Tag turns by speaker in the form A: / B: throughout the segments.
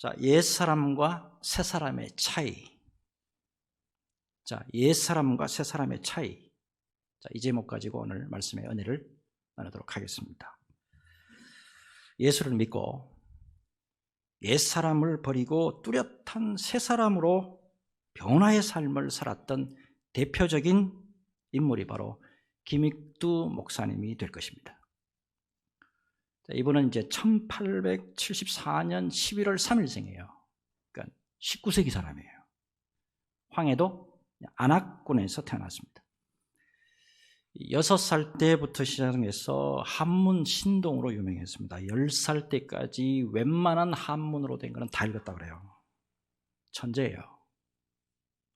A: 자, 옛사람과 새사람의 차이. 자, 옛사람과 새사람의 차이. 자, 이 제목 가지고 오늘 말씀의 은혜를 나누도록 하겠습니다. 예수를 믿고 옛사람을 버리고 뚜렷한 새사람으로 변화의 삶을 살았던 대표적인 인물이 바로 김익두 목사님이 될 것입니다. 자, 이분은 이제 1874년 11월 3일생이에요. 그러니까 19세기 사람이에요. 황해도 안악군에서 태어났습니다. 6살 때부터 시작해서 한문 신동으로 유명했습니다. 10살 때까지 웬만한 한문으로 된 거는 다 읽었다고 그래요. 천재예요.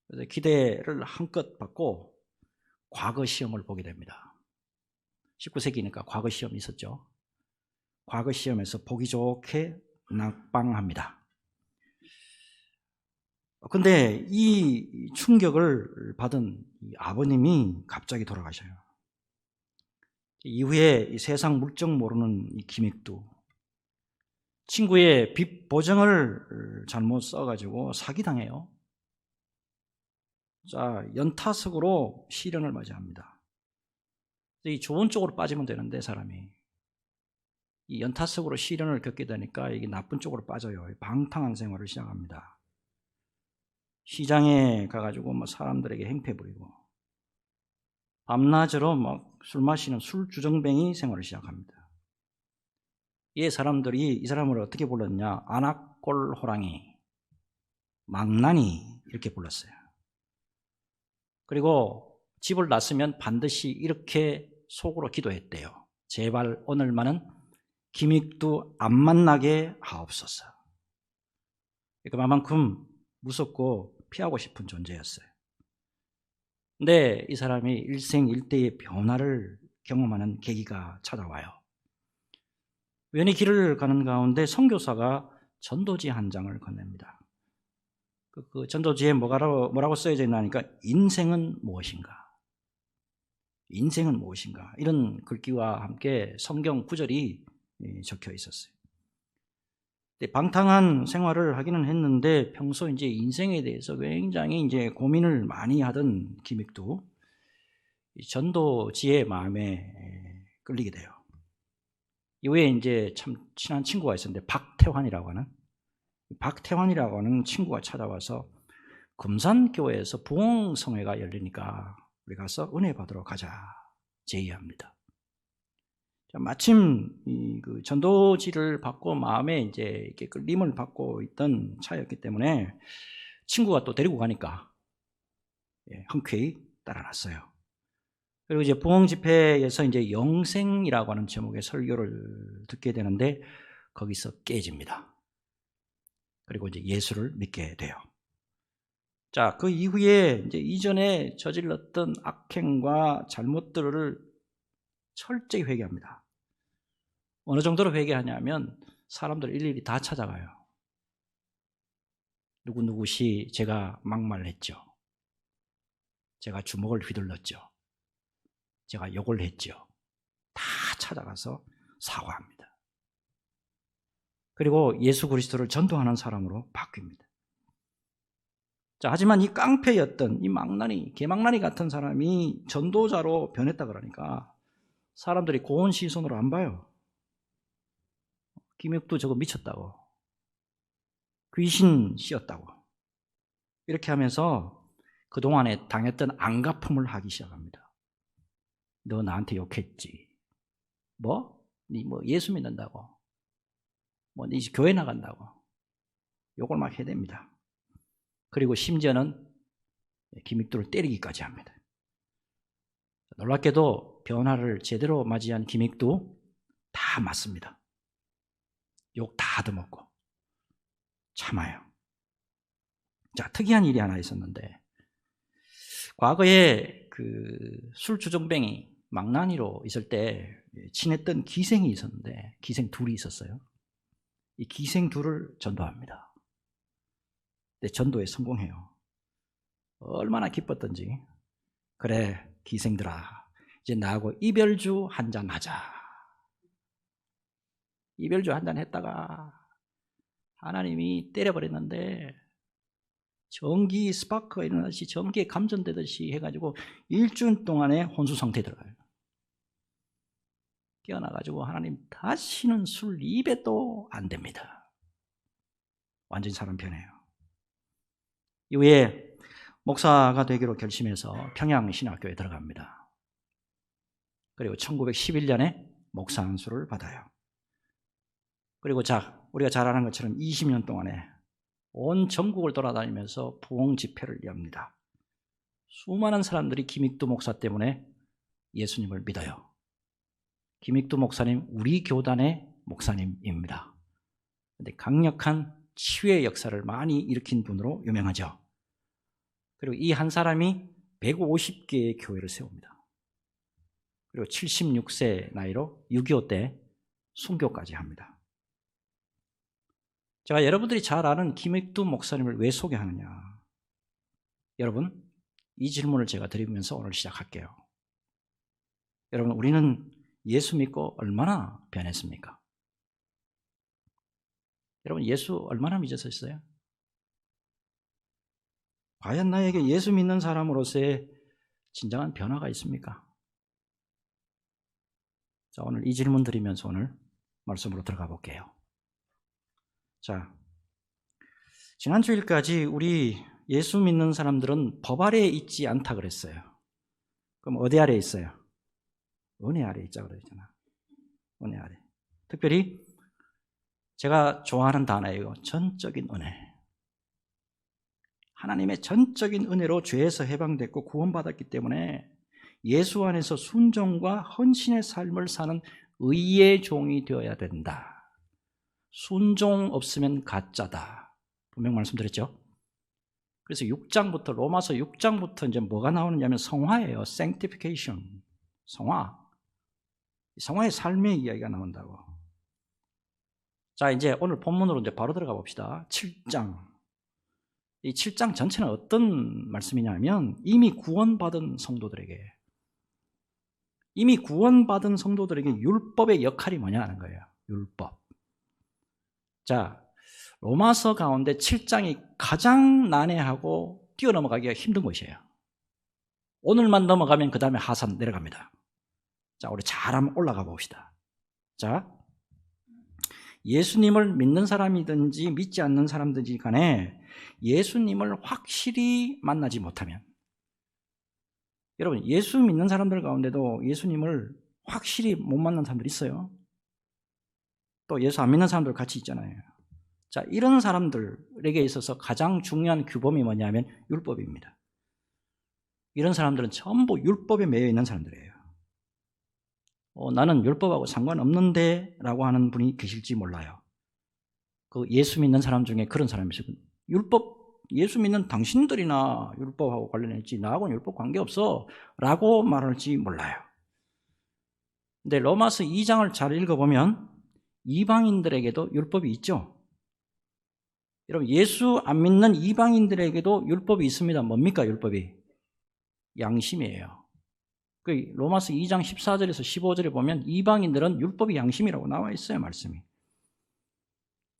A: 그래서 기대를 한껏 받고 과거 시험을 보게 됩니다. 19세기니까 과거 시험이 있었죠. 과거 시험에서 보기 좋게 낙방합니다. 근데 이 충격을 받은 이 아버님이 갑자기 돌아가셔요. 이후에 이 세상 물정 모르는 이 김익두, 친구의 빚 보증을 잘못 써가지고 사기당해요. 자, 연타석으로 시련을 맞이합니다. 이 좋은 쪽으로 빠지면 되는데 사람이 이 연타석으로 시련을 겪게 되니까 이게 나쁜 쪽으로 빠져요. 방탕한 생활을 시작합니다. 시장에 가가지고 뭐 사람들에게 행패 부리고 밤낮으로 막 술 마시는 술주정뱅이 생활을 시작합니다. 이 사람들이 이 사람을 어떻게 불렀냐? 안악골 호랑이, 망나니 이렇게 불렀어요. 그리고 집을 났으면 반드시 이렇게 속으로 기도했대요. 제발 오늘만은 김익두 안 만나게 하옵소서. 그만큼 무섭고 피하고 싶은 존재였어요. 근데 이 사람이 일생일대의 변화를 경험하는 계기가 찾아와요. 우연히 길을 가는 가운데 선교사가 전도지 한 장을 건넵니다. 그 전도지에 뭐라고 써져 있나니까 인생은 무엇인가? 인생은 무엇인가? 이런 글귀와 함께 성경 구절이 적혀 있었어요. 방탕한 생활을 하기는 했는데 평소 이제 인생에 대해서 굉장히 이제 고민을 많이 하던 김익두, 전도지의 마음에 끌리게 돼요. 이후에 이제 참 친한 친구가 있었는데 박태환이라고 하는 친구가 찾아와서 금산교회에서 부흥성회가 열리니까 우리 가서 은혜 받으러 가자 제의합니다. 마침 그 전도지를 받고 마음에 이제 이렇게 끌림을 받고 있던 차였기 때문에 친구가 또 데리고 가니까 흔쾌히 따라갔어요. 그리고 이제 부흥 집회에서 이제 영생이라고 하는 제목의 설교를 듣게 되는데 거기서 깨집니다. 그리고 이제 예수를 믿게 돼요. 자, 그 이후에 이제 이전에 저질렀던 악행과 잘못들을 철저히 회개합니다. 어느 정도로 회개하냐면 사람들 일일이 다 찾아가요. 누구시 제가 막말했죠. 제가 주먹을 휘둘렀죠. 제가 욕을 했죠. 다 찾아가서 사과합니다. 그리고 예수 그리스도를 전도하는 사람으로 바뀝니다. 자, 하지만 이 깡패였던 이 망나니, 개망나니 같은 사람이 전도자로 변했다 그러니까 사람들이 고운 시선으로 안 봐요. 김익두 저거 미쳤다고, 귀신 씌었다고 이렇게 하면서 그동안에 당했던 안갚음을 하기 시작합니다. 너 나한테 욕했지. 니 예수 믿는다고, 니 교회 나간다고 욕을 막 해댑니다. 그리고 심지어는 김익두를 때리기까지 합니다. 놀랍게도 변화를 제대로 맞이한 김익두 다 맞습니다. 욕 다 얻어먹고 참아요. 자, 특이한 일이 하나 있었는데 과거에 그 술주정뱅이 망나니로 있을 때 친했던 기생이 있었는데 기생 둘이 있었어요. 이 기생 둘을 전도합니다. 근데 전도에 성공해요. 얼마나 기뻤던지. 그래, 기생들아, 이제 나하고 이별주 한잔 하자. 이별주 한잔 했다가 하나님이 때려버렸는데 전기 스파크가 일어나듯이 전기에 감전되듯이 해가지고 일주일 동안의 혼수 상태에 들어가요. 깨어나가지고 하나님 다시는 술 입에도 안 됩니다. 완전히 사람 변해요. 이후에 목사가 되기로 결심해서 평양신학교에 들어갑니다. 그리고 1911년에 목사 안수를 받아요. 그리고 우리가 잘 아는 것처럼 20년 동안에 온 전국을 돌아다니면서 부흥 집회를 엽니다. 수많은 사람들이 김익두 목사 때문에 예수님을 믿어요. 김익두 목사님, 우리 교단의 목사님입니다. 근데 강력한 치유의 역사를 많이 일으킨 분으로 유명하죠. 그리고 이 한 사람이 150개의 교회를 세웁니다. 그리고 76세 나이로 6.25 때 순교까지 합니다. 제가 여러분들이 잘 아는 김익두 목사님을 왜 소개하느냐? 여러분, 이 질문을 제가 드리면서 오늘 시작할게요. 여러분, 우리는 예수 믿고 얼마나 변했습니까? 여러분, 예수 얼마나 믿으셨어요? 과연 나에게 예수 믿는 사람으로서의 진정한 변화가 있습니까? 자, 오늘 이 질문 드리면서 오늘 말씀으로 들어가 볼게요. 자, 지난 주일까지 우리 예수 믿는 사람들은 법 아래에 있지 않다 그랬어요. 그럼 어디 아래에 있어요? 은혜 아래에 있자고 그랬잖아. 은혜 아래. 특별히 제가 좋아하는 단어예요. 전적인 은혜. 하나님의 전적인 은혜로 죄에서 해방됐고 구원받았기 때문에 예수 안에서 순종과 헌신의 삶을 사는 의의 종이 되어야 된다. 순종 없으면 가짜다. 분명 말씀드렸죠. 그래서 6장부터 로마서 6장부터 이제 뭐가 나오느냐면 성화예요. sanctification. 성화. 성화의 삶의 이야기가 나온다고. 자, 이제 오늘 본문으로 이제 바로 들어가 봅시다. 7장. 이 7장 전체는 어떤 말씀이냐면 이미 구원받은 성도들에게 율법의 역할이 뭐냐 하는 거예요. 율법. 자, 로마서 가운데 7장이 가장 난해하고 뛰어넘어가기가 힘든 것이에요. 오늘만 넘어가면 그 다음에 하산 내려갑니다. 자, 우리 잘 한번 올라가 봅시다. 자, 예수님을 믿는 사람이든지 믿지 않는 사람든지 간에 예수님을 확실히 만나지 못하면, 여러분, 예수 믿는 사람들 가운데도 예수님을 확실히 못 만난 사람들 있어요. 또 예수 안 믿는 사람들 같이 있잖아요. 자, 이런 사람들에게 있어서 가장 중요한 규범이 뭐냐면 율법입니다. 이런 사람들은 전부 율법에 매여 있는 사람들이에요. 나는 율법하고 상관없는데 라고 하는 분이 계실지 몰라요. 그 예수 믿는 사람 중에 그런 사람이 있어요. 예수 믿는 당신들이나 율법하고 관련했지 나하고는 율법 관계없어 라고 말할지 몰라요. 근데 로마서 2장을 잘 읽어보면 이방인들에게도 율법이 있죠. 여러분, 예수 안 믿는 이방인들에게도 율법이 있습니다. 뭡니까 율법이? 양심이에요. 그 로마서 2장 14절에서 15절에 보면 이방인들은 율법이 양심이라고 나와 있어요. 말씀이.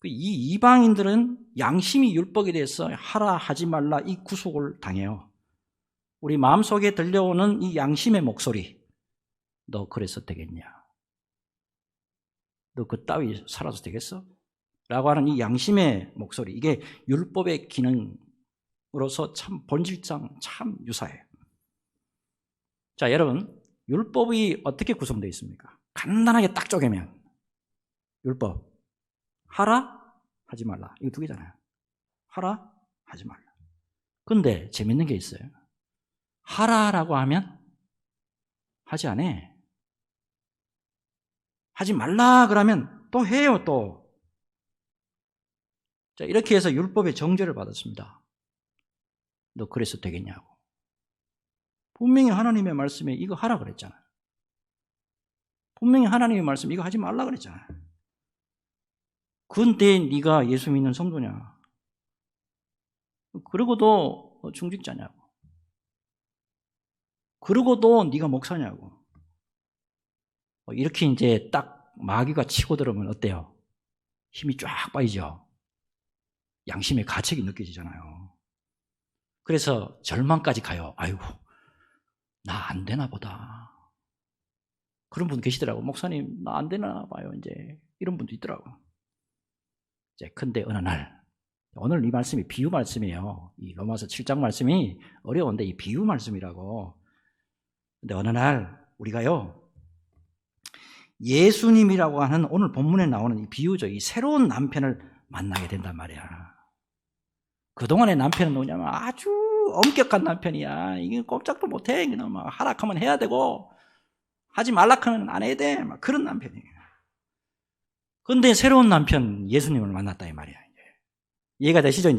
A: 이 이방인들은 양심이 율법에 대해서 하라 하지 말라 이 구속을 당해요. 우리 마음속에 들려오는 이 양심의 목소리, 너 그래서 되겠냐? 너 그 따위 살아서 되겠어? 라고 하는 이 양심의 목소리, 이게 율법의 기능으로서 참 본질상 참 유사해요. 자, 여러분, 율법이 어떻게 구성되어 있습니까? 간단하게 딱 쪼개면 율법, 하라, 하지 말라. 이거 두 개잖아요. 하라, 하지 말라. 근데 재밌는 게 있어요. 하라라고 하면 하지 않아. 하지 말라 그러면 또 해요, 또. 자, 이렇게 해서 율법의 정죄를 받았습니다. 너 그래서 되겠냐고. 분명히 하나님의 말씀에 이거 하라 그랬잖아요. 분명히 하나님의 말씀 이거 하지 말라 그랬잖아요. 근데 네가 예수 믿는 성도냐? 그러고도 중직자냐고. 그러고도 네가 목사냐고. 이렇게 이제 딱 마귀가 치고 들어오면 어때요? 힘이 쫙 빠지죠. 양심의 가책이 느껴지잖아요. 그래서 절망까지 가요. 아이고, 나 안 되나 보다. 그런 분 계시더라고. 목사님, 나 안 되나 봐요. 이제 이런 분도 있더라고. 이제 근데 어느 날, 오늘 이 말씀이 비유 말씀이에요. 이 로마서 7장 말씀이 어려운데 이 비유 말씀이라고. 근데 어느 날 우리가요, 예수님이라고 하는 오늘 본문에 나오는 이 비유죠. 이 새로운 남편을 만나게 된단 말이야. 그동안의 남편은 뭐냐면 아주 엄격한 남편이야. 이게 꼼짝도 못해. 그냥 막 하락하면 해야 되고, 하지 말라 하면 안 해야 돼. 막 그런 남편이에요. 그런데 새로운 남편 예수님을 만났다 이 말이야. 이해가 되시죠?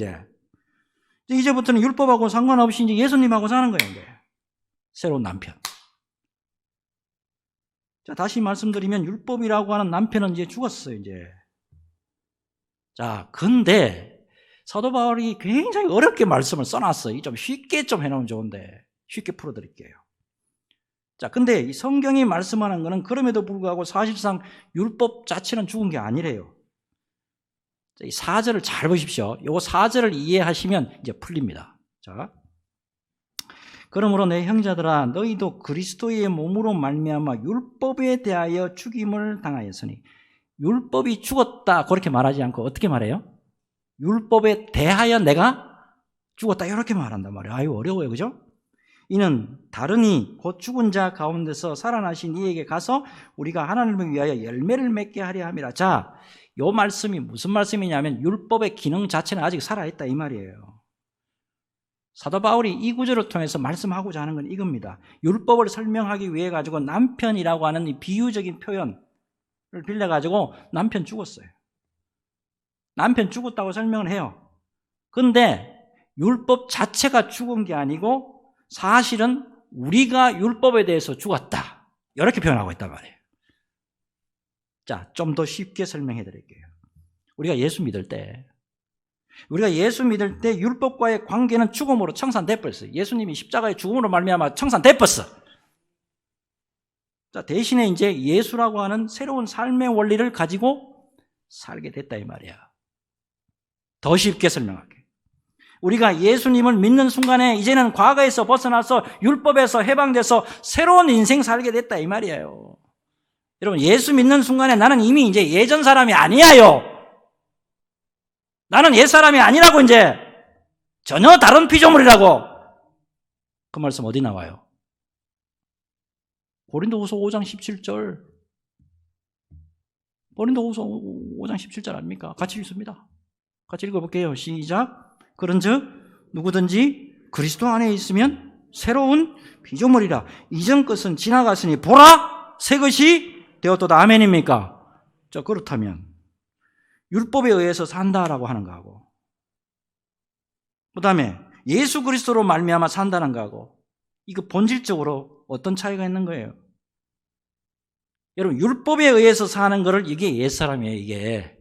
A: 이제부터는 율법하고 상관없이 이제 예수님하고 사는 거예요. 이제 새로운 남편. 자, 다시 말씀드리면 율법이라고 하는 남편은 이제 죽었어요. 이제. 자, 근데 사도 바울이 굉장히 어렵게 말씀을 써놨어요. 좀 쉽게 좀 해놓으면 좋은데 쉽게 풀어드릴게요. 자, 근데 이 성경이 말씀하는 것은 그럼에도 불구하고 사실상 율법 자체는 죽은 게 아니래요. 이 4절을 잘 보십시오. 이 4절을 이해하시면 이제 풀립니다. 자, 그러므로 내 형제들아 너희도 그리스도의 몸으로 말미암아 율법에 대하여 죽임을 당하였으니, 율법이 죽었다 그렇게 말하지 않고 어떻게 말해요? 율법에 대하여 내가 죽었다 이렇게 말한단 말이에요. 아유, 어려워요. 그죠? 이는 다르니 곧 죽은 자 가운데서 살아나신 이에게 가서 우리가 하나님을 위하여 열매를 맺게 하려 함이라. 자, 이 말씀이 무슨 말씀이냐면 율법의 기능 자체는 아직 살아있다 이 말이에요. 사도 바울이 이 구절을 통해서 말씀하고자 하는 건 이겁니다. 율법을 설명하기 위해 가지고 남편이라고 하는 이 비유적인 표현을 빌려 가지고 남편 죽었어요. 남편 죽었다고 설명을 해요. 근데 율법 자체가 죽은 게 아니고 사실은 우리가 율법에 대해서 죽었다 이렇게 표현하고 있단 말이에요. 자, 좀 더 쉽게 설명해 드릴게요. 우리가 예수 믿을 때 율법과의 관계는 죽음으로 청산돼 버렸어요. 예수님이 십자가의 죽음으로 말미암아 청산돼 버렸어. 자, 대신에 이제 예수라고 하는 새로운 삶의 원리를 가지고 살게 됐다 이 말이야. 더 쉽게 설명할게요. 우리가 예수님을 믿는 순간에 이제는 과거에서 벗어나서 율법에서 해방돼서 새로운 인생 살게 됐다 이 말이에요. 여러분, 예수 믿는 순간에 나는 이미 이제 예전 사람이 아니야요. 나는 옛 사람이 아니라고, 이제 전혀 다른 피조물이라고. 그 말씀 어디 나와요? 고린도후서 5장 17절. 고린도후서 5장 17절 아닙니까? 같이 읽습니다. 같이 읽어볼게요. 시작. 그런즉 누구든지 그리스도 안에 있으면 새로운 피조물이라. 이전 것은 지나갔으니 보라 새 것이 되었도다. 아멘입니까? 자, 그렇다면 율법에 의해서 산다라고 하는 거하고, 그 다음에 예수 그리스도로 말미암아 산다는 거하고, 이거 본질적으로 어떤 차이가 있는 거예요? 여러분, 율법에 의해서 사는 거를 이게 옛사람이에요. 이게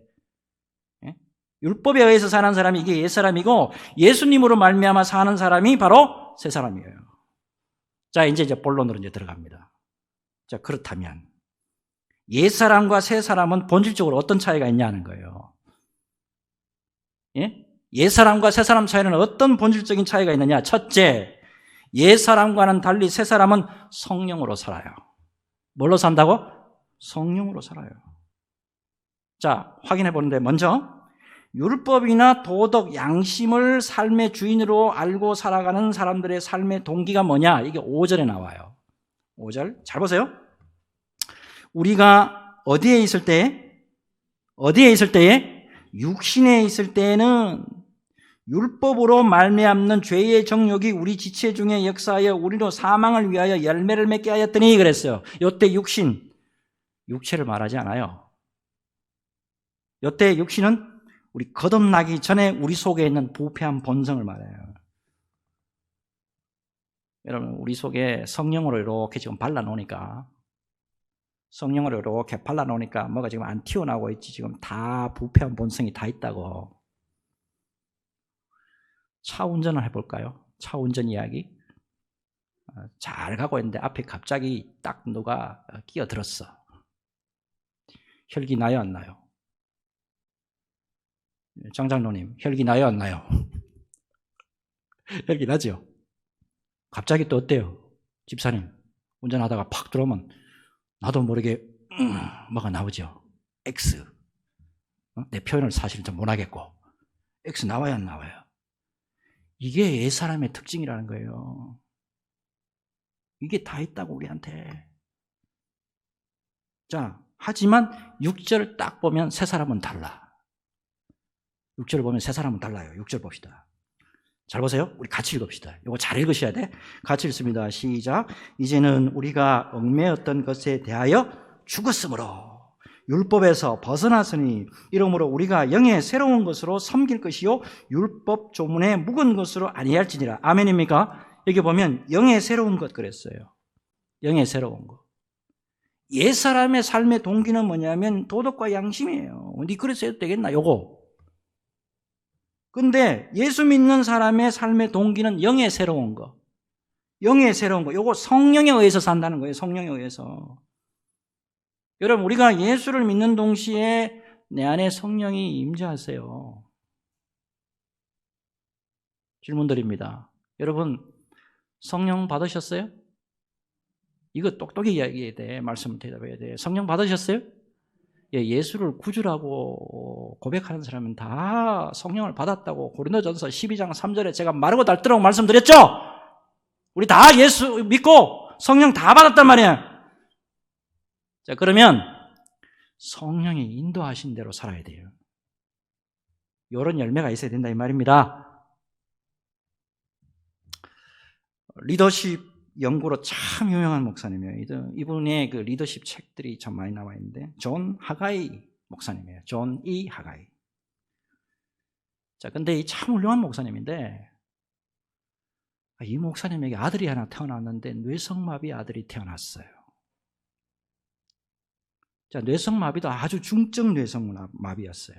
A: 율법에 의해서 사는 사람이 이게 옛사람이고, 예수님으로 말미암아 사는 사람이 바로 새사람이에요. 자, 이제 본론으로 이제 들어갑니다. 자, 그렇다면 옛사람과 새사람은 본질적으로 어떤 차이가 있냐는 거예요. 예? 옛사람과 새사람 차이는 어떤 본질적인 차이가 있느냐? 첫째, 옛사람과는 달리 새사람은 성령으로 살아요. 뭘로 산다고? 성령으로 살아요. 자, 확인해 보는데, 먼저 율법이나 도덕, 양심을 삶의 주인으로 알고 살아가는 사람들의 삶의 동기가 뭐냐? 이게 5절에 나와요. 5절 잘 보세요. 우리가 어디에 있을 때에? 육신에 있을 때에는 율법으로 말미암는 죄의 정욕이 우리 지체 중에 역사하여 우리로 사망을 위하여 열매를 맺게 하였더니 그랬어요. 이때 육체를 말하지 않아요. 이때 육신은 우리 거듭나기 전에 우리 속에 있는 부패한 본성을 말해요. 여러분, 우리 속에 성령으로 이렇게 지금 발라놓으니까, 뭐가 지금 안 튀어나오고 있지. 지금 다 부패한 본성이 다 있다고. 차 운전을 해볼까요? 차 운전 이야기. 잘 가고 있는데 앞에 갑자기 딱 누가 끼어들었어. 혈기 나요, 안 나요? 장장로님, 혈기 나요, 안 나요? 혈기 나죠? 갑자기 또 어때요? 집사님, 운전하다가 팍 들어오면 나도 모르게 뭐가 나오죠? X. 내 표현을 사실 좀 못하겠고 X 나와요, 안 나와요? 이게 옛사람의 특징이라는 거예요. 이게 다 있다고 우리한테. 자, 하지만 6절 딱 보면 새 사람은 달라. 6절 보면 새 사람은 달라요. 6절 봅시다. 잘 보세요. 우리 같이 읽읍시다. 이거 잘 읽으셔야 돼. 같이 읽습니다. 시작. 이제는 우리가 얽매였던 것에 대하여 죽었으므로 율법에서 벗어났으니 이러므로 우리가 영의 새로운 것으로 섬길 것이요 율법 조문에 묵은 것으로 아니할지니라. 아멘입니까? 여기 보면 영의 새로운 것 그랬어요. 영의 새로운 것. 옛사람의 삶의 동기는 뭐냐면 도덕과 양심이에요. 니 그래서 해도 되겠나 요거. 근데 예수 믿는 사람의 삶의 동기는 영의 새로운 거. 영의 새로운 거. 요거 성령에 의해서 산다는 거예요. 성령에 의해서. 여러분, 우리가 예수를 믿는 동시에 내 안에 성령이 임재하세요. 질문 드립니다. 여러분, 성령 받으셨어요? 이거 똑똑히 이야기해야 돼. 말씀을 대답해야 돼. 성령 받으셨어요? 예수를 구주라고 고백하는 사람은 다 성령을 받았다고 고린도전서 12장 3절에 제가 마르고 닳도록 말씀드렸죠? 우리 다 예수 믿고 성령 다 받았단 말이야. 자, 그러면 성령이 인도하신 대로 살아야 돼요. 이런 열매가 있어야 된다 이 말입니다. 리더십 연구로 참 유명한 목사님이에요. 이분의 그 리더십 책들이 참 많이 나와 있는데 존 하가이 목사님이에요. 존 E. 하가이. 자, 근데 이 참 훌륭한 목사님인데 이 목사님에게 아들이 하나 태어났는데 뇌성마비 아들이 태어났어요. 자, 뇌성마비도 아주 중증 뇌성마비였어요.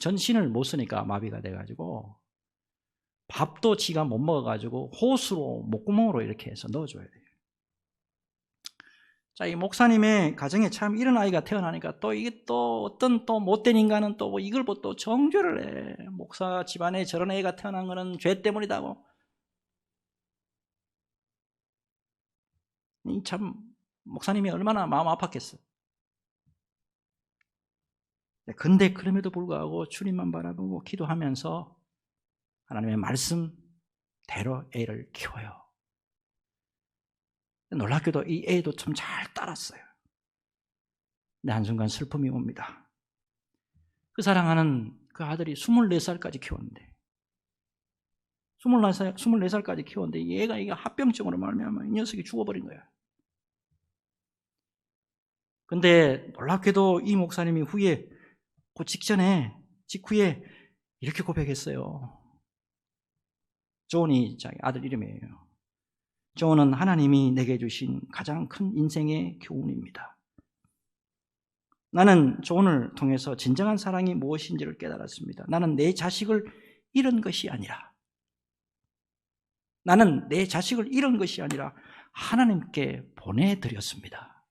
A: 전신을 못 쓰니까 마비가 돼가지고 밥도 지가 못 먹어가지고 호수로 목구멍으로 이렇게 해서 넣어줘야 돼요. 자, 이 목사님의 가정에 참 이런 아이가 태어나니까 또 이게 또 어떤 또 못된 인간은 또 뭐 이걸 또 정죄를 해. 목사 집안에 저런 애가 태어난 거는 죄 때문이다고. 이 참 목사님이 얼마나 마음 아팠겠어. 근데 그럼에도 불구하고 주님만 바라보고 기도하면서 하나님의 말씀대로 애를 키워요. 놀랍게도 이 애도 참 잘 따랐어요. 근데 한순간 슬픔이 옵니다. 그 사랑하는 그 아들이 24살까지 키웠는데 24살까지 키웠는데 얘가 이게 합병증으로 말미암아 이 녀석이 죽어버린 거야. 근데 놀랍게도 이 목사님이 후에 그 직후에 이렇게 고백했어요. 존이 자기 아들 이름이에요. 존은 하나님이 내게 주신 가장 큰 인생의 교훈입니다. 나는 존을 통해서 진정한 사랑이 무엇인지를 깨달았습니다. 나는 내 자식을 잃은 것이 아니라 하나님께 보내드렸습니다.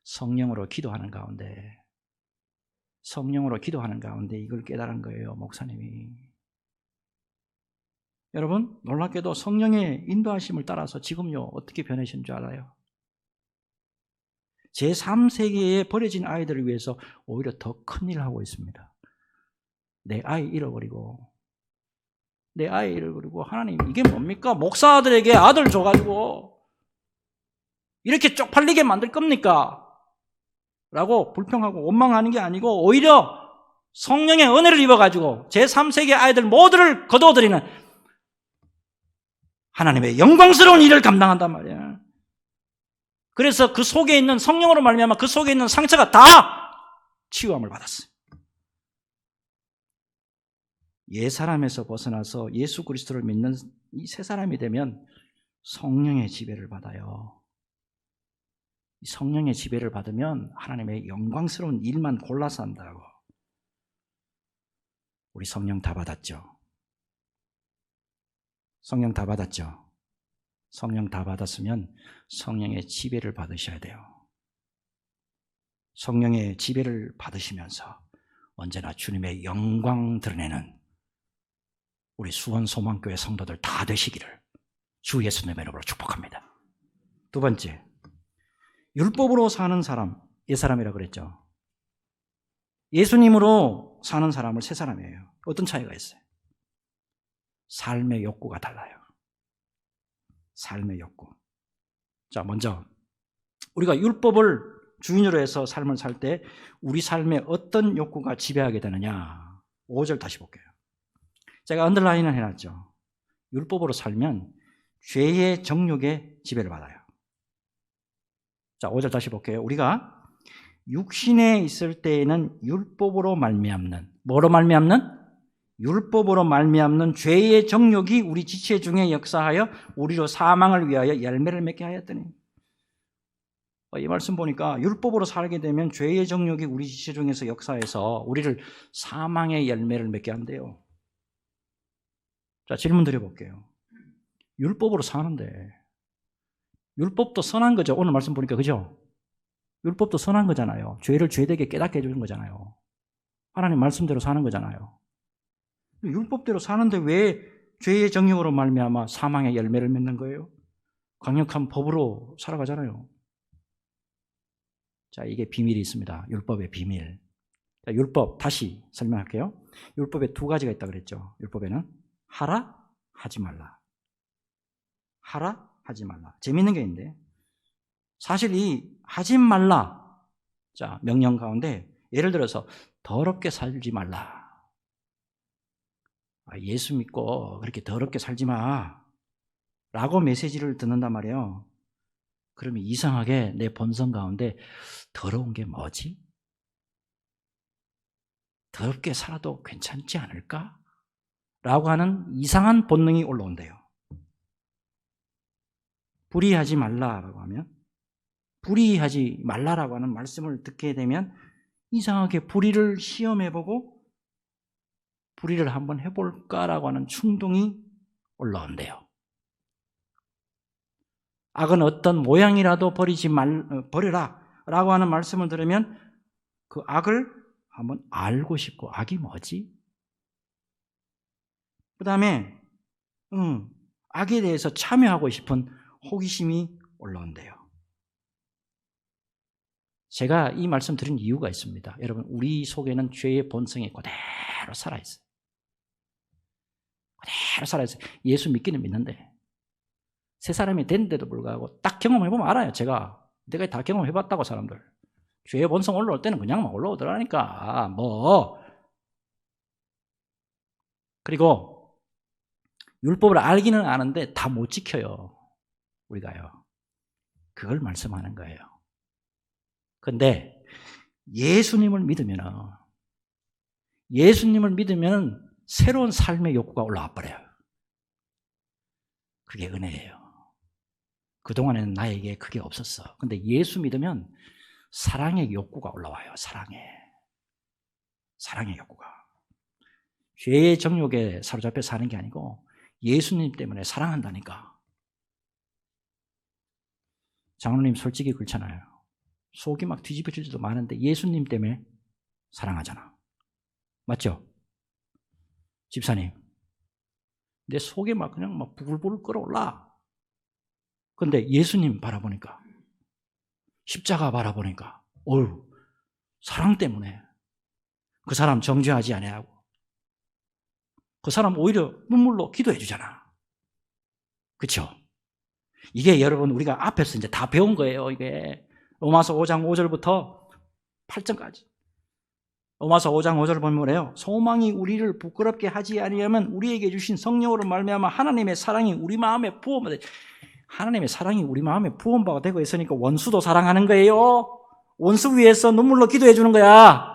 A: 성령으로 기도하는 가운데 이걸 깨달은 거예요, 목사님이. 여러분, 놀랍게도 성령의 인도하심을 따라서 지금요 어떻게 변하신 줄 알아요? 제3세계에 버려진 아이들을 위해서 오히려 더 큰일을 하고 있습니다. 내 아이 잃어버리고 하나님 이게 뭡니까? 목사들에게 아들 줘가지고 이렇게 쪽팔리게 만들 겁니까? 라고 불평하고 원망하는 게 아니고 오히려 성령의 은혜를 입어가지고 제3세계 아이들 모두를 거두어들이는 하나님의 영광스러운 일을 감당한단 말이야. 그래서 그 속에 있는 성령으로 말미암아 그 속에 있는 상처가 다 치유함을 받았어요. 옛사람에서 벗어나서 예수 그리스도를 믿는 이 새 사람이 되면 성령의 지배를 받아요. 성령의 지배를 받으면 하나님의 영광스러운 일만 골라서 한다고. 우리 성령 다 받았죠? 성령 다 받았죠? 성령 다 받았으면 성령의 지배를 받으셔야 돼요. 성령의 지배를 받으시면서 언제나 주님의 영광 드러내는 우리 수원 소망교회 성도들 다 되시기를 주 예수님의 이름으로 축복합니다. 두 번째, 율법으로 사는 사람, 옛사람이라고 그랬죠. 예수님으로 사는 사람을 새 사람이에요. 어떤 차이가 있어요? 삶의 욕구가 달라요. 삶의 욕구. 자, 먼저 우리가 율법을 주인으로 해서 삶을 살 때 우리 삶에 어떤 욕구가 지배하게 되느냐. 5절 다시 볼게요. 제가 언더라인을 해놨죠. 율법으로 살면 죄의 정욕에 지배를 받아요. 자, 5절 다시 볼게요. 우리가 육신에 있을 때에는 율법으로 말미암는, 뭐로 말미암는? 율법으로 말미암는 죄의 정욕이 우리 지체 중에 역사하여 우리로 사망을 위하여 열매를 맺게 하였더니. 이 말씀 보니까 율법으로 살게 되면 죄의 정욕이 우리 지체 중에서 역사해서 우리를 사망의 열매를 맺게 한대요. 자, 질문 드려볼게요. 율법으로 사는데 율법도 선한 거죠. 오늘 말씀 보니까 그죠? 율법도 선한 거잖아요. 죄를 죄되게 깨닫게 해주는 거잖아요. 하나님 말씀대로 사는 거잖아요. 율법대로 사는데 왜 죄의 정욕으로 말미암아 사망의 열매를 맺는 거예요? 강력한 법으로 살아가잖아요. 자, 이게 비밀이 있습니다. 율법의 비밀. 자, 율법 다시 설명할게요. 율법에 두 가지가 있다고 그랬죠. 율법에는 하라, 하지 말라. 하라, 하지 말라. 재밌는 게 있는데 사실 이 하지 말라, 자, 명령 가운데 예를 들어서 더럽게 살지 말라. 예수 믿고 그렇게 더럽게 살지 마 라고 메시지를 듣는단 말이에요. 그러면 이상하게 내 본성 가운데 더러운 게 뭐지? 더럽게 살아도 괜찮지 않을까? 라고 하는 이상한 본능이 올라온대요. 불의하지 말라라고 하면, 불의하지 말라라고 하는 말씀을 듣게 되면 이상하게 불의를 시험해보고 불의를 한번 해볼까라고 하는 충동이 올라온대요. 악은 어떤 모양이라도 버려라 라고 하는 말씀을 들으면 그 악을 한번 알고 싶고, 악이 뭐지? 그 다음에 악에 대해서 참여하고 싶은 호기심이 올라온대요. 제가 이 말씀 드린 이유가 있습니다. 여러분, 우리 속에는 죄의 본성이 그대로 살아있어요. 그대로 살아있어요. 예수 믿기는 믿는데 새 사람이 됐는데도 불구하고 딱 경험해보면 알아요. 내가 다 경험해봤다고. 사람들 죄의 본성 올라올 때는 그냥 막 올라오더라니까. 그리고 율법을 알기는 아는데 다 못 지켜요. 우리가요. 그걸 말씀하는 거예요. 근데 예수님을 믿으면 새로운 삶의 욕구가 올라와 버려요. 그게 은혜예요. 그동안에는 나에게 그게 없었어. 근데 예수 믿으면 사랑의 욕구가 올라와요. 사랑의 욕구가. 죄의 정욕에 사로잡혀 사는 게 아니고 예수님 때문에 사랑한다니까. 장로님 솔직히 그렇잖아요. 속이 막 뒤집어질 때도 많은데 예수님 때문에 사랑하잖아. 맞죠? 집사님, 내 속에 막 그냥 막 부글부글 끓어올라. 근데 예수님 바라보니까, 십자가 바라보니까, 사랑 때문에 그 사람 정죄하지 아니하고 그 사람 오히려 눈물로 기도해 주잖아. 그렇죠? 이게 여러분 우리가 앞에서 이제 다 배운 거예요. 이게 로마서 5장 5절부터 8절까지. 로마서 5장 5절 보면 뭐래요? 소망이 우리를 부끄럽게 하지 아니하면 우리에게 주신 성령으로 말미암아 하나님의 사랑이 우리 마음에 부어받아. 하나님의 사랑이 우리 마음에 부어받아 되고 있으니까 원수도 사랑하는 거예요. 원수 위해서 눈물로 기도해 주는 거야.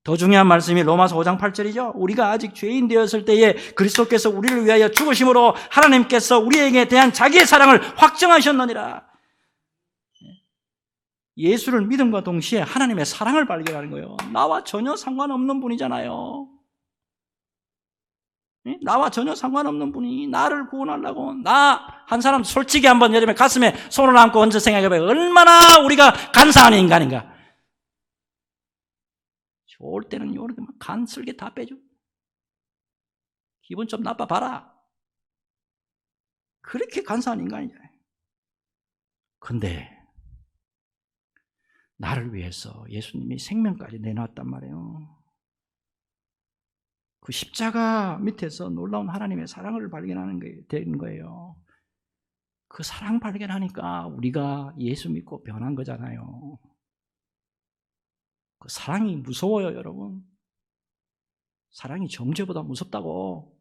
A: 더 중요한 말씀이 로마서 5장 8절이죠. 우리가 아직 죄인 되었을 때에 그리스도께서 우리를 위하여 죽으심으로 하나님께서 우리에게 대한 자기의 사랑을 확증하셨느니라. 예수를 믿음과 동시에 하나님의 사랑을 발견하는 거예요. 나와 전혀 상관없는 분이잖아요. 나와 전혀 상관없는 분이 나를 구원하려고, 나 한 사람 솔직히 한번 여러분의 가슴에 손을 얹고 얹어 생각해봐요. 얼마나 우리가 간사한 인간인가. 좋을 때는 이렇게 막 간슬게 다 빼줘. 기분 좀 나빠봐라. 그렇게 간사한 인간이잖아요. 근데 나를 위해서 예수님이 생명까지 내놨단 말이에요. 그 십자가 밑에서 놀라운 하나님의 사랑을 발견하는 게 되는 거예요. 그 사랑 발견하니까 우리가 예수 믿고 변한 거잖아요. 그 사랑이 무서워요, 여러분. 사랑이 정죄보다 무섭다고.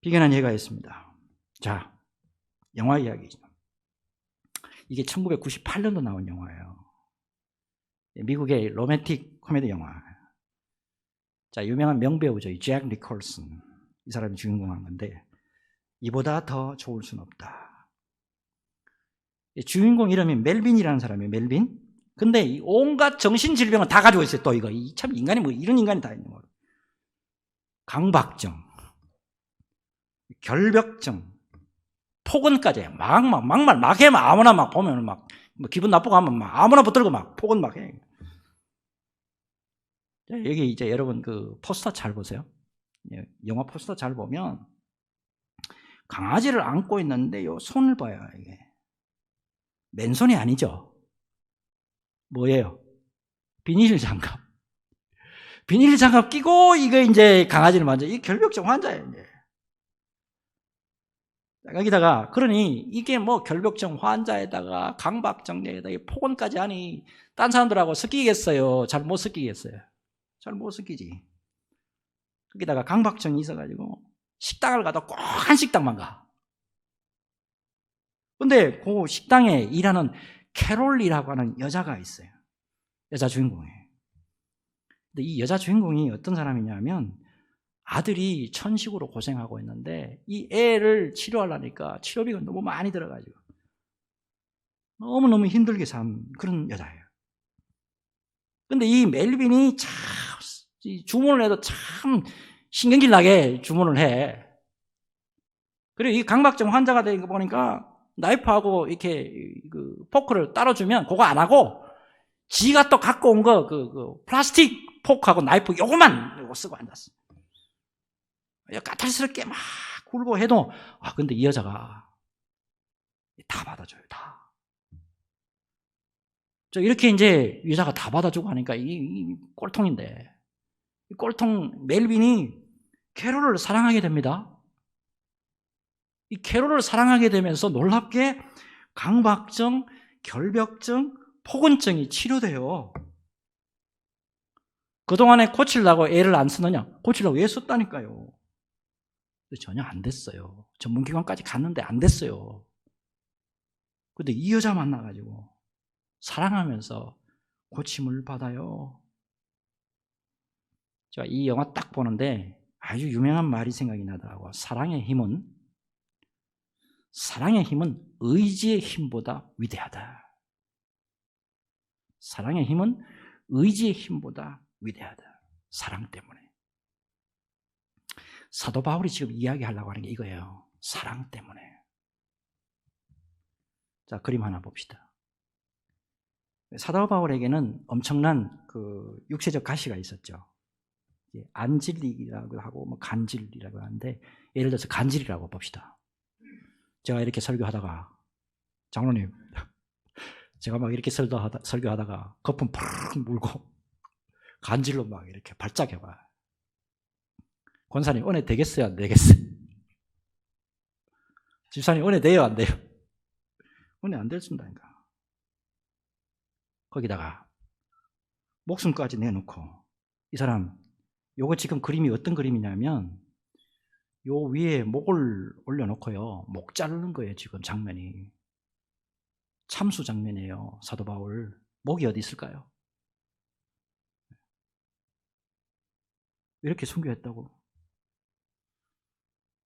A: 비견한 예가 있습니다. 자, 영화 이야기죠. 이게 1998년도 나온 영화예요. 미국의 로맨틱 코미디 영화. 자, 유명한 명배우죠. 잭 니콜슨. 이 사람이 주인공한 건데, 이보다 더 좋을 순 없다. 주인공 이름이 멜빈이라는 사람이에요. 멜빈. 근데 이 온갖 정신질병을 다 가지고 있어요. 또 이거. 참 인간이 뭐 이런 인간이 다 있는 거예요. 강박증, 결벽증, 폭언까지 막 해. 아무나 막 보면 막 기분 나쁘고 하면 막 아무나 붙들고 막 폭언 막 해. 여기 이제 여러분 그 포스터 잘 보세요. 영화 포스터 잘 보면 강아지를 안고 있는데 요 손을 봐요. 이게 맨손이 아니죠. 뭐예요? 비닐 장갑. 비닐 장갑 끼고 이거 이제 강아지를 만져. 이 결벽증 환자예요. 이제. 여기다가 그러니 이게 뭐 결벽증 환자에다가 강박증에다가 폭언까지 하니 딴 사람들하고 섞이겠어요? 잘 못 섞이겠어요? 잘 못 섞이지. 거기다가 강박증이 있어가지고 식당을 가도 꼭 한 식당만 가. 근데 그 식당에 일하는 캐롤이라고 하는 여자가 있어요. 여자 주인공이에요. 근데 이 여자 주인공이 어떤 사람이냐면 아들이 천식으로 고생하고 있는데 이 애를 치료하려니까 치료비가 너무 많이 들어가지고 너무너무 힘들게 산 그런 여자예요. 근데 이 멜빈이 참 주문을 해도 참 신경질 나게 주문을 해. 그리고 이 강박증 환자가 되는 거 보니까 나이프하고 이렇게 그 포크를 따라주면 그거 안 하고 지가 또 갖고 온 거 그 플라스틱 포크하고 나이프 요거만 요거 쓰고 앉았어. 까탈스럽게 막 굴고 해도 근데 이 여자가 다 받아줘요. 다. 이렇게 이제 여자가 다 받아주고 하니까 이 꼴통인데 이 꼴통 멜빈이 캐롤을 사랑하게 됩니다. 이 캐롤을 사랑하게 되면서 놀랍게 강박증, 결벽증, 폭언증이 치료돼요. 그동안에 고치려고 애를 안 쓰느냐? 고치려고 애 썼다니까요. 전혀 안 됐어요. 전문기관까지 갔는데 안 됐어요. 근데 이 여자 만나가지고 사랑하면서 고침을 받아요. 제가 이 영화 딱 보는데 아주 유명한 말이 생각이 나더라고요. 사랑의 힘은 의지의 힘보다 위대하다. 사랑의 힘은 의지의 힘보다 위대하다. 사랑 때문에. 사도 바울이 지금 이야기하려고 하는 게 이거예요. 사랑 때문에. 자, 그림 하나 봅시다. 사도 바울에게는 엄청난 그 육체적 가시가 있었죠. 안질이라고 하고 뭐 간질이라고 하는데 예를 들어서 간질이라고 봅시다. 제가 이렇게 설교하다가 장로님 제가 막 이렇게 설교하다가 거품 팍 물고 간질로 막 이렇게 발작해봐. 권사님 은혜 되겠어요? 안 되겠어요? 집사님 은혜 돼요? 안 돼요? 은혜 안 됐습니다니까. 거기다가 목숨까지 내놓고 이 사람 요거 지금 그림이 어떤 그림이냐면 요 위에 목을 올려놓고요. 목 자르는 거예요. 지금 장면이. 참수 장면이에요. 사도 바울. 목이 어디 있을까요? 이렇게 순교했다고.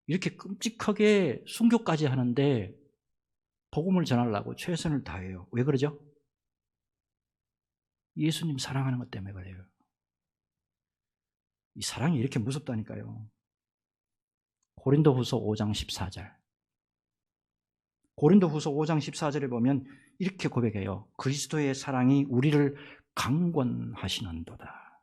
A: 이렇게 끔찍하게 순교까지 하는데 복음을 전하려고 최선을 다해요. 왜 그러죠? 예수님 사랑하는 것 때문에 그래요. 이 사랑이 이렇게 무섭다니까요. 고린도후서 5장 14절. 고린도후서 5장 14절에 보면 이렇게 고백해요. 그리스도의 사랑이 우리를 강권하시는도다.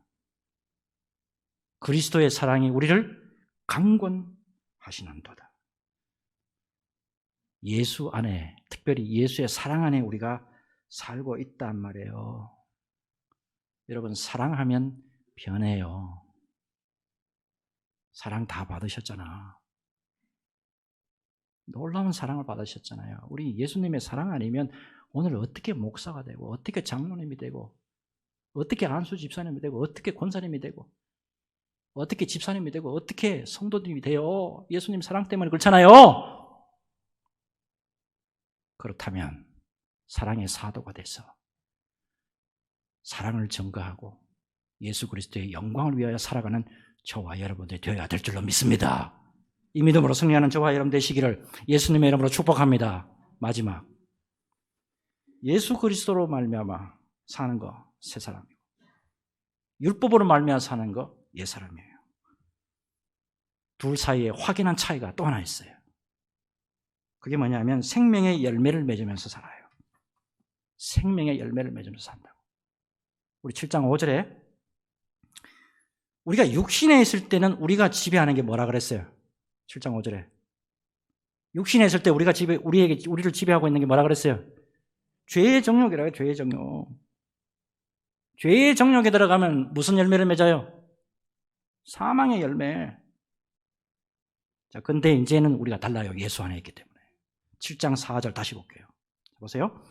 A: 그리스도의 사랑이 우리를 강권하시는도다. 예수 안에, 특별히 예수의 사랑 안에 우리가 살고 있단 말이에요. 여러분, 사랑하면 변해요. 사랑 다 받으셨잖아. 놀라운 사랑을 받으셨잖아요. 우리 예수님의 사랑 아니면 오늘 어떻게 목사가 되고, 어떻게 장로님이 되고, 어떻게 안수 집사님이 되고, 어떻게 권사님이 되고, 어떻게 집사님이 되고, 어떻게 성도님이 돼요? 예수님 사랑 때문에 그렇잖아요. 그렇다면 사랑의 사도가 돼서 사랑을 증거하고 예수 그리스도의 영광을 위하여 살아가는 저와 여러분들이 되어야 될 줄로 믿습니다. 이 믿음으로 승리하는 저와 여러분 되시기를 예수님의 이름으로 축복합니다. 마지막, 예수 그리스도로 말미암아 사는 거 새 사람이고, 율법으로 말미암아 사는 거 옛 사람이에요. 둘 사이에 확연한 차이가 또 하나 있어요. 그게 뭐냐면 생명의 열매를 맺으면서 살아요. 생명의 열매를 맺으면서 산다고. 우리 7장 5절에 우리가 육신에 있을 때는 우리가 지배하는 게 뭐라 그랬어요? 7장 5절에 육신에 있을 때 우리를 지배하고 있는 게 뭐라 그랬어요? 죄의 정욕이라고요. 죄의 정욕. 죄의 정욕에 들어가면 무슨 열매를 맺어요? 사망의 열매. 자, 근데 이제는 우리가 달라요. 예수 안에 있기 때문에. 7장 4절 다시 볼게요. 보세요.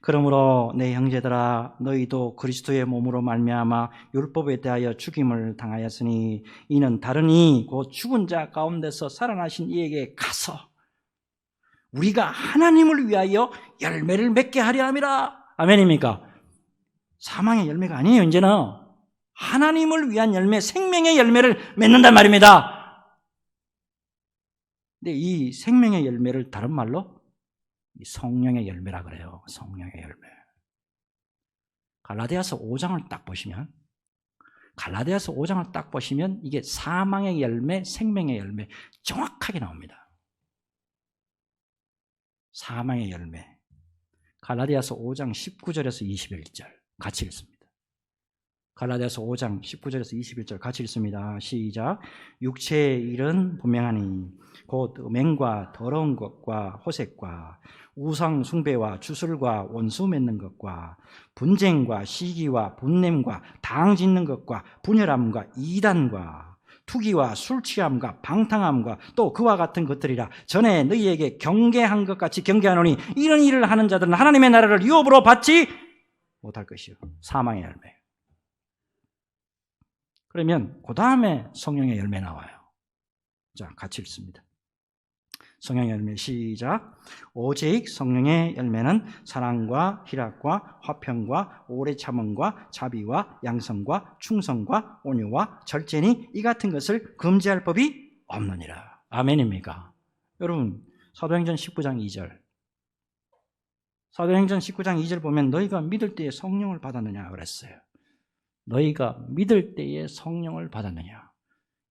A: 그러므로 내 형제들아 너희도 그리스도의 몸으로 말미암아 율법에 대하여 죽임을 당하였으니 이는 다른 이 곧 죽은 자 가운데서 살아나신 이에게 가서 우리가 하나님을 위하여 열매를 맺게 하려 함이라. 아멘입니까? 사망의 열매가 아니에요. 이제는 하나님을 위한 열매, 생명의 열매를 맺는단 말입니다. 근데 이 생명의 열매를 다른 말로 성령의 열매라 그래요. 성령의 열매. 갈라디아서 5장을 딱 보시면 이게 사망의 열매, 생명의 열매 정확하게 나옵니다. 사망의 열매. 갈라디아서 5장 19절에서 21절 같이 읽습니다. 갈라디아서 5장 19절에서 21절 같이 읽습니다. 시작. 육체의 일은 분명하니 곧 음행과 더러운 것과 호색과 우상 숭배와 주술과 원수 맺는 것과 분쟁과 시기와 분냄과 당 짓는 것과 분열함과 이단과 투기와 술 취함과 방탕함과 또 그와 같은 것들이라. 전에 너희에게 경계한 것 같이 경계하노니 이런 일을 하는 자들은 하나님의 나라를 유업으로 받지 못할 것이요. 사망의 열매. 그러면 그 다음에 성령의 열매 나와요. 자, 같이 읽습니다. 성령의 열매 시작. 오직 성령의 열매는 사랑과 희락과 화평과 오래 참음과 자비와 양성과 충성과 온유와 절제니 이 같은 것을 금지할 법이 없느니라. 아멘입니까? 여러분, 사도행전 19장 2절. 사도행전 19장 2절 보면 너희가 믿을 때에 성령을 받았느냐 그랬어요. 너희가 믿을 때에 성령을 받았느냐?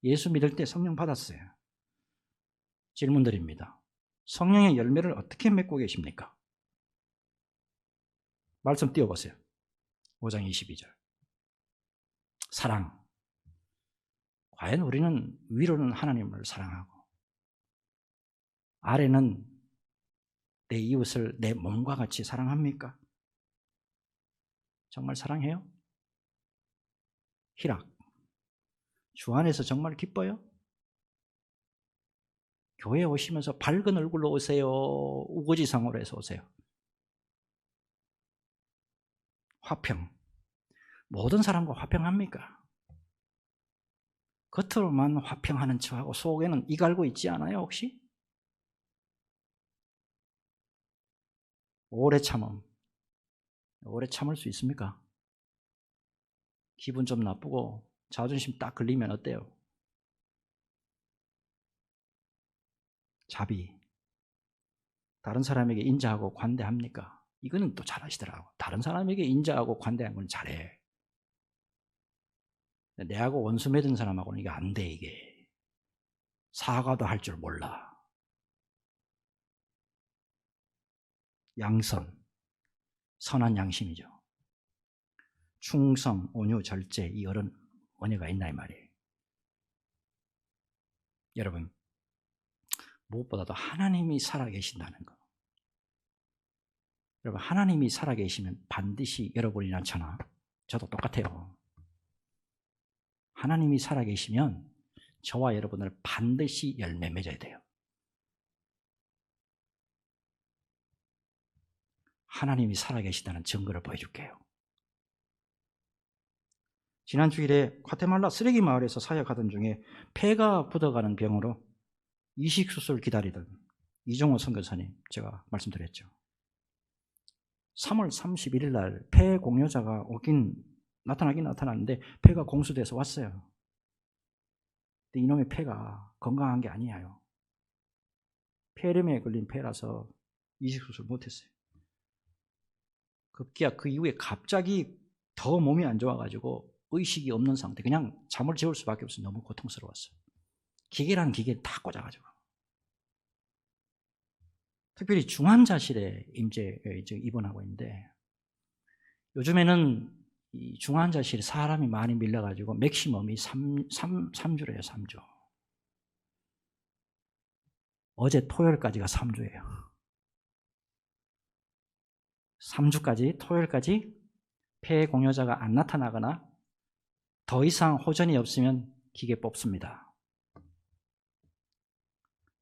A: 예수 믿을 때 성령 받았어요. 질문 드립니다. 성령의 열매를 어떻게 맺고 계십니까? 말씀 띄워보세요. 5장 22절. 사랑. 과연 우리는 위로는 하나님을 사랑하고 아래는 내 이웃을 내 몸과 같이 사랑합니까? 정말 사랑해요? 희락. 주 안에서 정말 기뻐요? 교회에 오시면서 밝은 얼굴로 오세요? 우거지상으로 해서 오세요? 화평. 모든 사람과 화평합니까? 겉으로만 화평하는 척하고 속에는 이 갈고 있지 않아요, 혹시? 오래 참음. 오래 참을 수 있습니까? 기분 좀 나쁘고 자존심 딱 걸리면 어때요? 자비. 다른 사람에게 인자하고 관대합니까? 이거는 또 잘하시더라고. 다른 사람에게 인자하고 관대한 건 잘해. 내하고 원수 맺은 사람하고는 이게 안 돼, 이게. 사과도 할 줄 몰라. 양선, 선한 양심이죠. 충성, 온유, 절제, 이 어른 언어가 있나 이 말이에요. 여러분, 무엇보다도 하나님이 살아계신다는 거. 여러분, 하나님이 살아계시면 반드시 여러분이나 저나 저도 똑같아요. 하나님이 살아계시면 저와 여러분을 반드시 열매 맺어야 돼요. 하나님이 살아계시다는 증거를 보여줄게요. 지난 주일에 과테말라 쓰레기 마을에서 사역하던 중에 폐가 굳어가는 병으로 이식수술 기다리던 이종호 선교사님 제가 말씀드렸죠. 3월 31일 날 폐 공여자가 나타나긴 나타났는데 폐가 공수돼서 왔어요. 근데 이놈의 폐가 건강한 게 아니에요. 폐렴에 걸린 폐라서 이식수술 못했어요. 급기야 그 이후에 갑자기 더 몸이 안 좋아가지고 의식이 없는 상태, 그냥 잠을 재울 수밖에 없어요. 너무 고통스러웠어요. 기계라는 기계를 다 꽂아가지고. 특별히 중환자실에 입원하고 있는데, 요즘에는 이 중환자실에 사람이 많이 밀려가지고 맥시멈이 3주래요, 3주. 어제 토요일까지가 3주예요. 3주까지, 토요일까지 폐 공여자가 안 나타나거나 더 이상 호전이 없으면 기계 뽑습니다.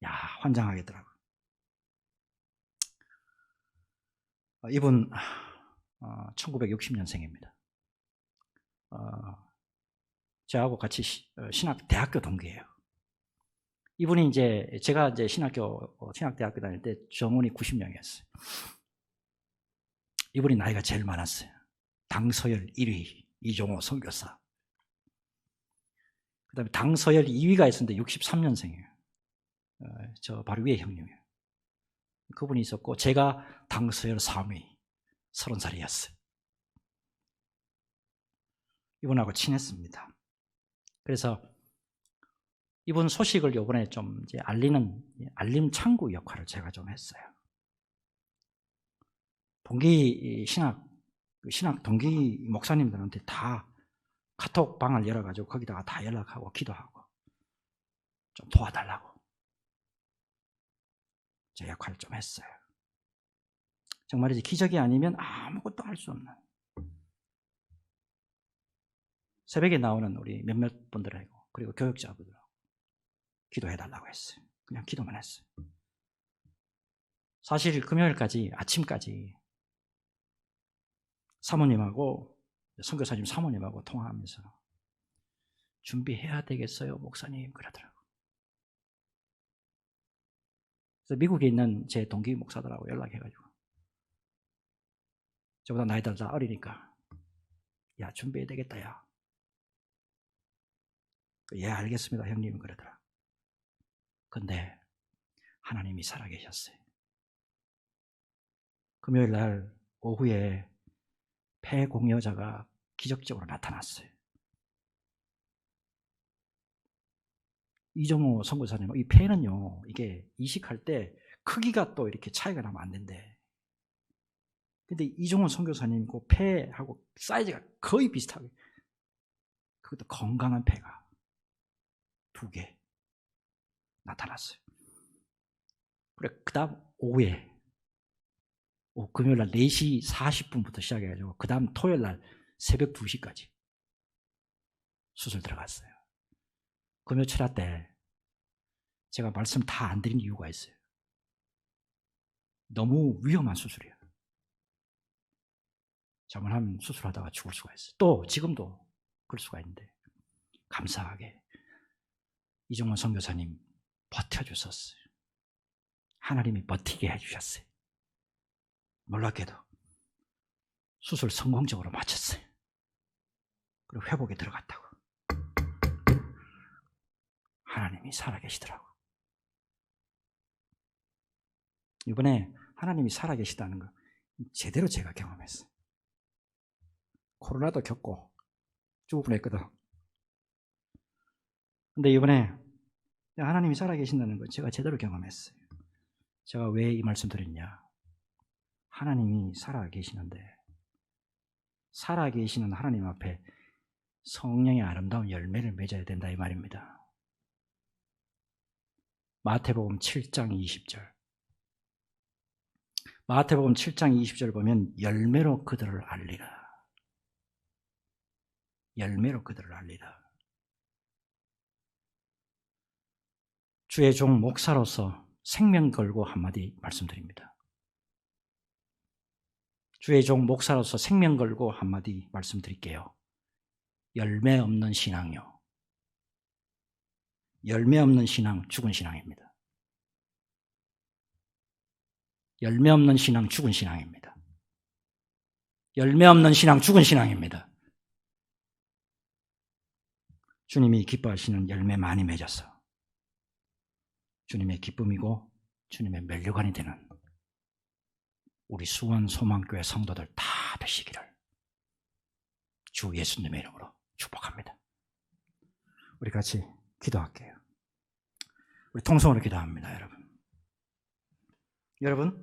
A: 야, 환장하겠더라고요. 이분 1960년생입니다. 저하고 같이 대학교 동기예요. 이분이 제가 신학대학교 다닐 때 정원이 90명이었어요. 이분이 나이가 제일 많았어요. 당서열 1위 이종호 선교사. 그 다음에 당서열 2위가 있었는데 63년생이에요. 저 바로 위에 형님이에요. 그분이 있었고, 제가 당서열 3위 30살이었어요. 이분하고 친했습니다. 그래서 이분 소식을 이번에 좀 알림 창구 역할을 제가 좀 했어요. 신학 동기 목사님들한테 다 카톡 방을 열어가지고 거기다가 다 연락하고 기도하고 좀 도와달라고 제 역할을 좀 했어요. 정말이지 기적이 아니면 아무것도 할 수 없는, 새벽에 나오는 우리 몇몇 분들하고 그리고 교육자분들하고 기도해달라고 했어요. 그냥 기도만 했어요. 사실 금요일까지 아침까지 선교사님 사모님하고 통화하면서 준비해야 되겠어요, 목사님, 그러더라고요. 그래서 미국에 있는 제 동기 목사들하고 연락해가지고, 저보다 나이들 다 어리니까, 야, 준비해야 되겠다, 야. 예, 알겠습니다, 형님, 그러더라. 근데 하나님이 살아계셨어요. 금요일 날 오후에 폐 공여자가 기적적으로 나타났어요. 이종호 선교사님, 이 폐는요, 이게 이식할 때 크기가 또 이렇게 차이가 나면 안 된대. 근데 이종호 선교사님 그 폐하고 사이즈가 거의 비슷하게, 그것도 건강한 폐가 2개 나타났어요. 그래, 그 다음 오후에, 금요일 날 4시 40분부터 시작해가지고, 그 다음 토요일 날 새벽 2시까지 수술 들어갔어요. 금요 철야 때 제가 말씀 다 안 드린 이유가 있어요. 너무 위험한 수술이에요. 잘못하면 수술하다가 죽을 수가 있어요. 또 지금도 그럴 수가 있는데, 감사하게 이종원 선교사님 버텨주셨어요. 하나님이 버티게 해주셨어요. 놀랍게도 수술 성공적으로 마쳤어요. 그리고 회복에 들어갔다고. 하나님이 살아계시더라고. 이번에 하나님이 살아계시다는 거 제대로 제가 경험했어요. 코로나도 겪고 죽을 뻔했거든. 근데 이번에 하나님이 살아계신다는 걸 제가 제대로 경험했어요. 제가 왜 이 말씀 드렸냐? 하나님이 살아계시는데 살아계시는 하나님 앞에 성령의 아름다운 열매를 맺어야 된다 이 말입니다. 마태복음 7장 20절. 마태복음 7장 20절 보면 열매로 그들을 알리라. 열매로 그들을 알리라. 주의 종 목사로서 생명 걸고 한마디 말씀드립니다. 주의 종 목사로서 생명 걸고 한마디 말씀드릴게요. 열매 없는 신앙요. 열매 없는 신앙, 죽은 신앙입니다. 열매 없는 신앙, 죽은 신앙입니다. 열매 없는 신앙, 죽은 신앙입니다. 주님이 기뻐하시는 열매 많이 맺어서 주님의 기쁨이고 주님의 면류관이 되는 우리 수원 소망교회 성도들 다 되시기를 주 예수님의 이름으로 축복합니다. 우리 같이 기도할게요. 우리 통성으로 기도합니다, 여러분. 여러분,